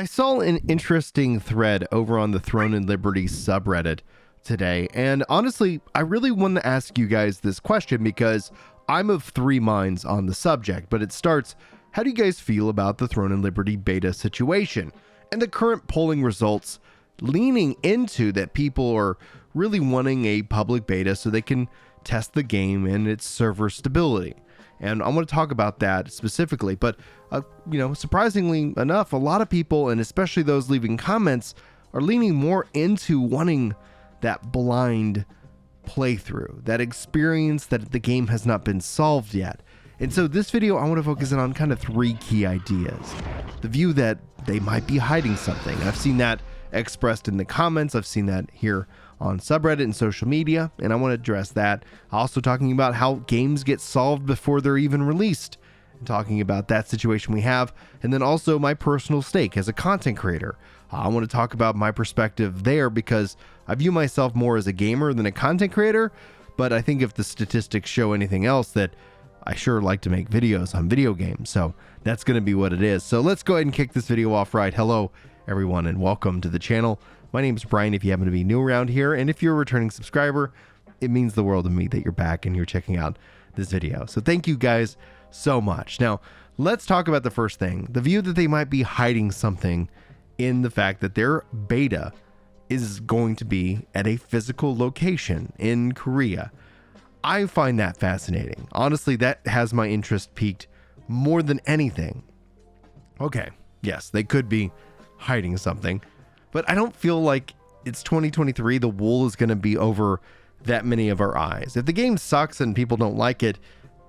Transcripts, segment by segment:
I saw an interesting thread over on the Throne and Liberty subreddit today, and honestly, I really want to ask you guys this question because I'm of three minds on the subject, but it starts, how do you guys feel about the Throne and Liberty beta situation and the current polling results leaning into that people are really wanting a public beta so they can test the game and its server stability? And I want to talk about that specifically, but surprisingly enough, a lot of people, and especially those leaving comments, are leaning more into wanting that blind playthrough, that experience that the game has not been solved yet. And so this video, I want to focus in on kind of three key ideas. The view that they might be hiding something. I've seen that expressed in the comments. I've seen that here on subreddit and social media, and I want to address that. Also talking about how games get solved before they're even released, and talking about that situation we have, and then also my personal stake as a content creator. I want to talk about my perspective there because I view myself more as a gamer than a content creator, but I think if the statistics show anything else, that I sure like to make videos on video games, so that's going to be what it is. So let's go ahead and kick this video off right. Hello everyone and welcome to the channel. My name is Brian if you happen to be new around here, and if you're a returning subscriber, it means the world to me that you're back and you're checking out this video. So thank you guys so much. Now, let's talk about the first thing, the view that they might be hiding something in the fact that their beta is going to be at a physical location in Korea. I find that fascinating. Honestly, that has my interest piqued more than anything. Okay, yes, they could be hiding something, but I don't feel like it's 2023. The wool is going to be over that many of our eyes. If the game sucks and people don't like it,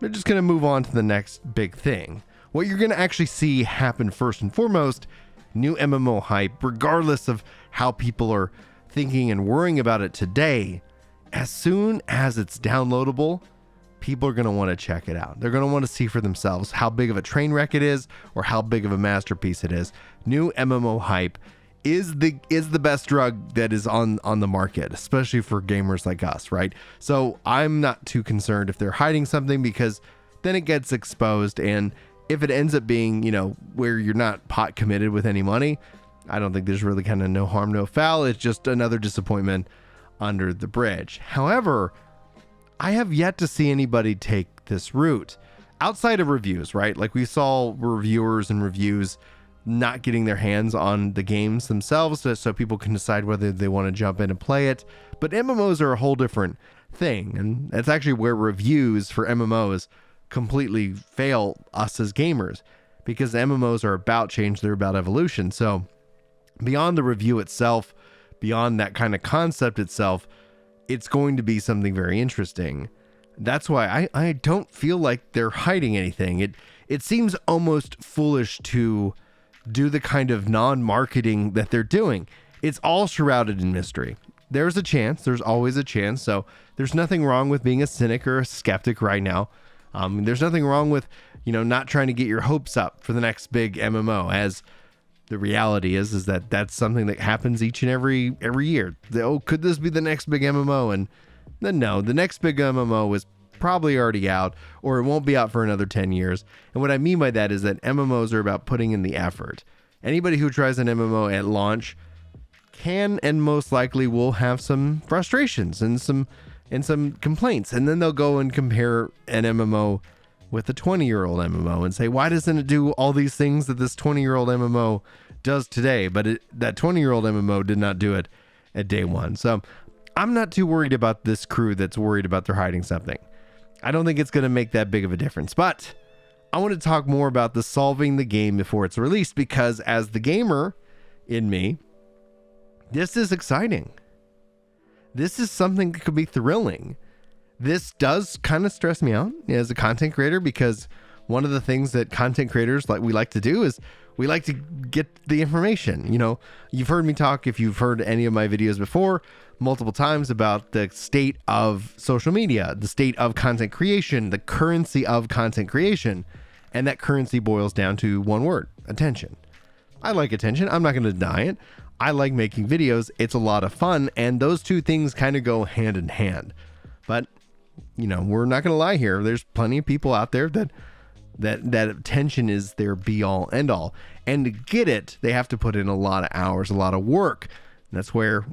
they're just going to move on to the next big thing. What you're going to actually see happen first and foremost, new MMO hype, regardless of how people are thinking and worrying about it today. As soon as it's downloadable, people are going to want to check it out. They're going to want to see for themselves how big of a train wreck it is or how big of a masterpiece it is. New MMO hype is the best drug that is on the market, especially for gamers like us, right? So I'm not too concerned if they're hiding something, because then it gets exposed, and if it ends up being, where you're not pot committed with any money, I don't think there's really kind of no harm, no foul. It's just another disappointment under the bridge. However, I have yet to see anybody take this route outside of reviews, right? Like we saw reviewers and reviews not getting their hands on the games themselves so people can decide whether they want to jump in and play it. But MMOs are a whole different thing, and that's actually where reviews for MMOs completely fail us as gamers, because MMOs are about change, they're about evolution. So beyond the review itself, beyond that kind of concept itself, it's going to be something very interesting. That's why I don't feel like they're hiding anything. It seems almost foolish to do the kind of non-marketing that they're doing. It's all shrouded in mystery. There's a chance, there's always a chance. So there's nothing wrong with being a cynic or a skeptic right now. There's nothing wrong with, not trying to get your hopes up for the next big MMO, as the reality is that that's something that happens each and every year. Could this be the next big MMO? And then no, the next big MMO is probably already out, or it won't be out for another 10 years. And what I mean by that is that MMOs are about putting in the effort. Anybody who tries an MMO at launch can and most likely will have some frustrations and some complaints, and then they'll go and compare an MMO with a 20-year-old MMO and say, why doesn't it do all these things that this 20-year-old MMO does today? But that 20-year-old MMO did not do it at day one. So I'm not too worried about this crew that's worried about they're hiding something. I don't think it's going to make that big of a difference, but I want to talk more about the solving the game before it's released, because as the gamer in me, this is exciting. This is something that could be thrilling. This does kind of stress me out as a content creator, because one of the things that content creators we like to do is we like to get the information. You've heard me talk, if you've heard any of my videos before, multiple times about the state of social media, the state of content creation, the currency of content creation. And that currency boils down to one word: attention. I like attention. I'm not going to deny it. I like making videos. It's a lot of fun. And those two things kind of go hand in hand. But, we're not going to lie here. There's plenty of people out there that that attention is their be all end all. And to get it, they have to put in a lot of hours, a lot of work. And that's where,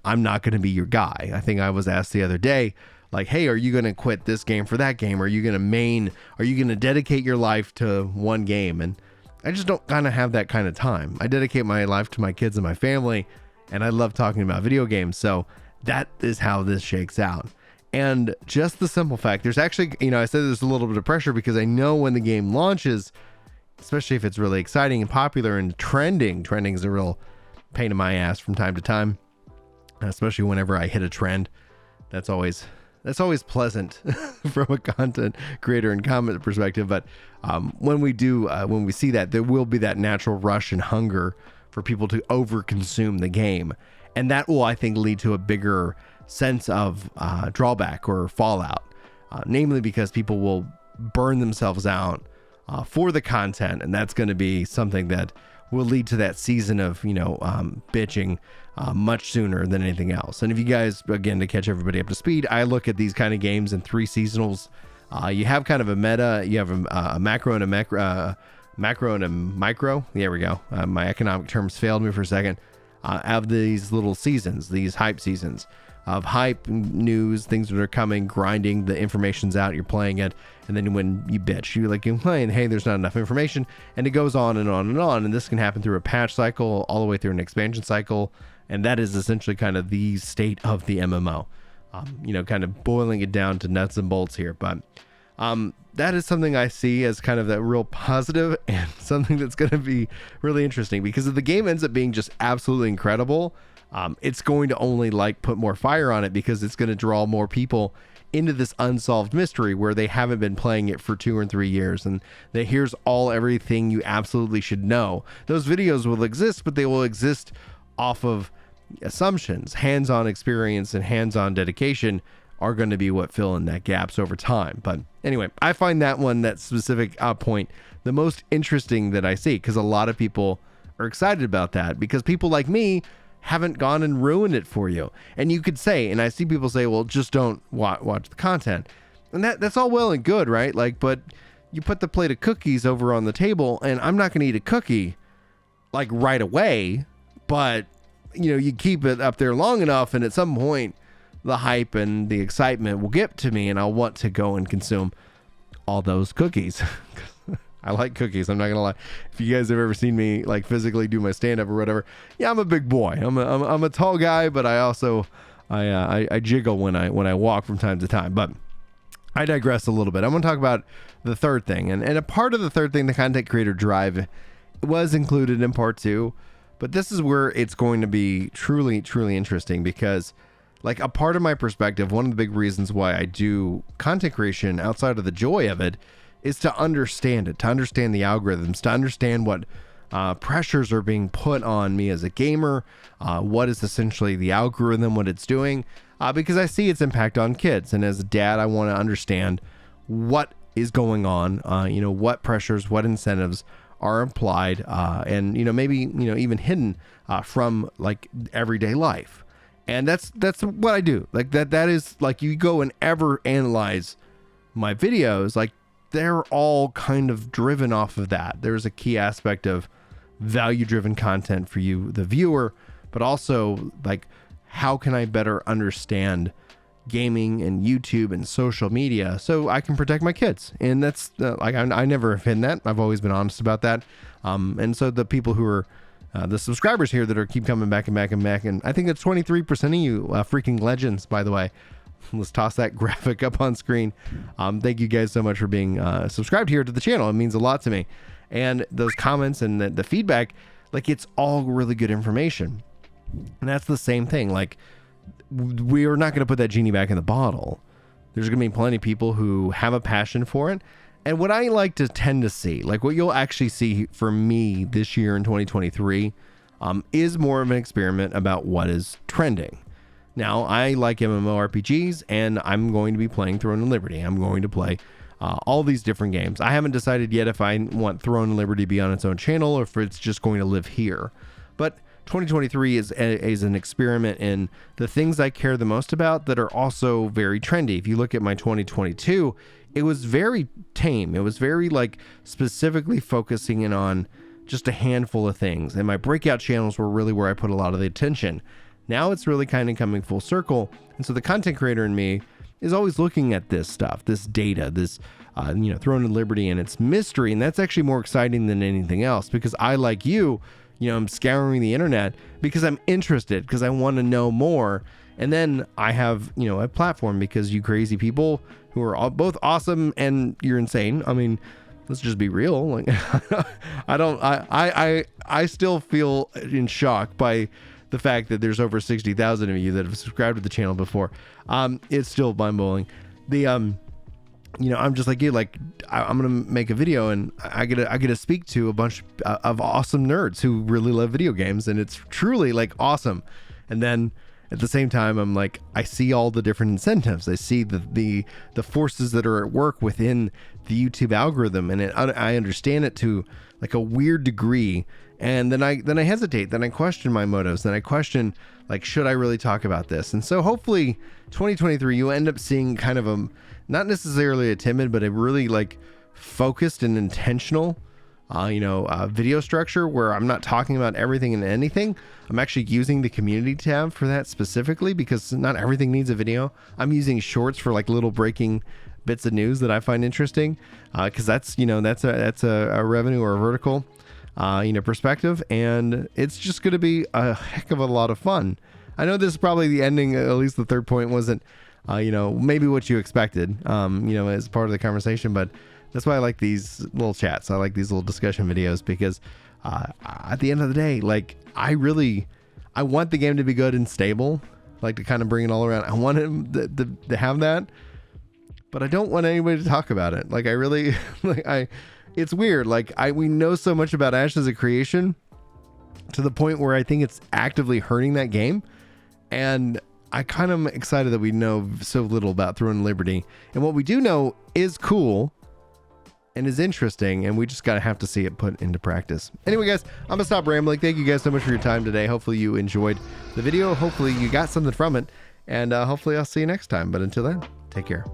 I'm not going to be your guy. I think I was asked the other day, like, hey, are you going to quit this game for that game? Are you going to dedicate your life to one game? And I just don't kind of have that kind of time. I dedicate my life to my kids and my family, and I love talking about video games. So that is how this shakes out. And just the simple fact, there's actually, I said there's a little bit of pressure because I know when the game launches, especially if it's really exciting and popular and trending is a real pain in my ass from time to time, especially whenever I hit a trend. That's always pleasant from a content creator and comment perspective. But when we see that, there will be that natural rush and hunger for people to overconsume the game. And that will, I think, lead to a bigger sense of drawback or fallout, namely because people will burn themselves out for the content. And that's going to be something that will lead to that season of, bitching much sooner than anything else. And if you guys, again, to catch everybody up to speed, I look at these kind of games in 3 seasonals. You have kind of a meta, you have a macro and a macro and a micro. There we go. My economic terms failed me for a second. Have these little seasons, these hype seasons of hype news, things that are coming, grinding, the information's out, you're playing it. And then when you bitch, you're playing, hey, there's not enough information. And it goes on and on and on. And this can happen through a patch cycle, all the way through an expansion cycle. And that is essentially kind of the state of the MMO, kind of boiling it down to nuts and bolts here. But that is something I see as kind of that real positive and something that's going to be really interesting, because if the game ends up being just absolutely incredible, it's going to only put more fire on it, because it's going to draw more people into this unsolved mystery where they haven't been playing it for 2 or 3 years, and here's everything you absolutely should know. Those videos will exist, but they will exist off of assumptions. Hands-on experience and hands-on dedication are going to be what fill in that gaps over time. But anyway, I find that specific point the most interesting that I see, because a lot of people are excited about that, because people like me haven't gone and ruined it for you. And you could say, and I see people say, well, just don't watch the content. And that's all well and good, right? But you put the plate of cookies over on the table, and I'm not going to eat a cookie right away, but you keep it up there long enough, and at some point the hype and the excitement will get to me, and I'll want to go and consume all those cookies. I like cookies. I'm not gonna lie. If you guys have ever seen me physically do my stand-up or whatever, yeah, I'm a big boy. I'm a tall guy, but I also I jiggle when I walk from time to time. But I digress a little bit. I'm gonna talk about the third thing, and a part of the third thing, the content creator drive, was included in part 2, but this is where it's going to be truly interesting, because a part of my perspective, one of the big reasons why I do content creation outside of the joy of it is to understand it, to understand the algorithms, to understand what pressures are being put on me as a gamer, what is essentially the algorithm, what it's doing, because I see its impact on kids. And as a dad, I want to understand what is going on, what pressures, what incentives are applied, and maybe even hidden from everyday life. And that's what I do. That is you go and ever analyze my videos, they're all kind of driven off of that. There's a key aspect of value-driven content for you, the viewer, but also how can I better understand gaming and YouTube and social media so I can protect my kids? And that's I never have hidden that. I've always been honest about that. And so the people who are the subscribers here that keep coming back and back and back, and I think it's 23% of you freaking legends, by the way. Let's toss that graphic up on screen. Thank you guys so much for being subscribed here to the channel. It means a lot to me. And those comments and the feedback, it's all really good information. And that's the same thing. We are not going to put that genie back in the bottle. There's going to be plenty of people who have a passion for it. And what I like to tend to see, what you'll actually see for me this year in 2023, is more of an experiment about what is trending. Now, I like MMORPGs, and I'm going to be playing Throne and Liberty. I'm going to play all these different games. I haven't decided yet if I want Throne and Liberty to be on its own channel or if it's just going to live here. But 2023 is an experiment in the things I care the most about that are also very trendy. If you look at my 2022, it was very tame. It was very like specifically focusing in on just a handful of things. And my breakout channels were really where I put a lot of the attention. Now it's really kind of coming full circle. And so the content creator in me is always looking at this stuff, this data, this, Throne and Liberty and its mystery. And that's actually more exciting than anything else, because I, like you, I'm scouring the internet because I'm interested, because I want to know more. And then I have, a platform because you crazy people who are all, both awesome and you're insane. I mean, let's just be real. Like, I still feel in shock by the fact that there's over 60,000 of you that have subscribed to the channel before. It's still mind-blowing. I'm just like you, like I'm going to make a video and I get to speak to a bunch of awesome nerds who really love video games. And it's truly like awesome. And then at the same time, I'm like, I see all the different incentives. I see the forces that are at work within the YouTube algorithm, and I understand it to like a weird degree. And then I hesitate. Then I question my motives. Then I question, like, should I really talk about this? And so hopefully 2023, you end up seeing kind of not necessarily a timid, but a really like focused and intentional video structure where I'm not talking about everything and anything. I'm actually using the community tab for that specifically, because not everything needs a video. I'm using shorts for like little breaking bits of news that I find interesting, because that's a revenue or a vertical perspective, and it's just going to be a heck of a lot of fun. I know this is probably the ending, at least the third point wasn't maybe what you expected as part of the conversation, but that's why I like these little chats. I like these little discussion videos, because at the end of the day, like I want the game to be good and stable, like to kind of bring it all around. I want him to have that, but I don't want anybody to talk about it. Like I really, it's weird. Like we know so much about Ash as a creation to the point where I think it's actively hurting that game. And I kind of am excited that we know so little about Throne and Liberty. And what we do know is cool and is interesting, and we just gotta have to see it put into practice. Anyway, guys, I'm gonna stop rambling. Thank you guys so much for your time today. Hopefully you enjoyed the video. Hopefully you got something from it, and hopefully I'll see you next time. But until then, take care.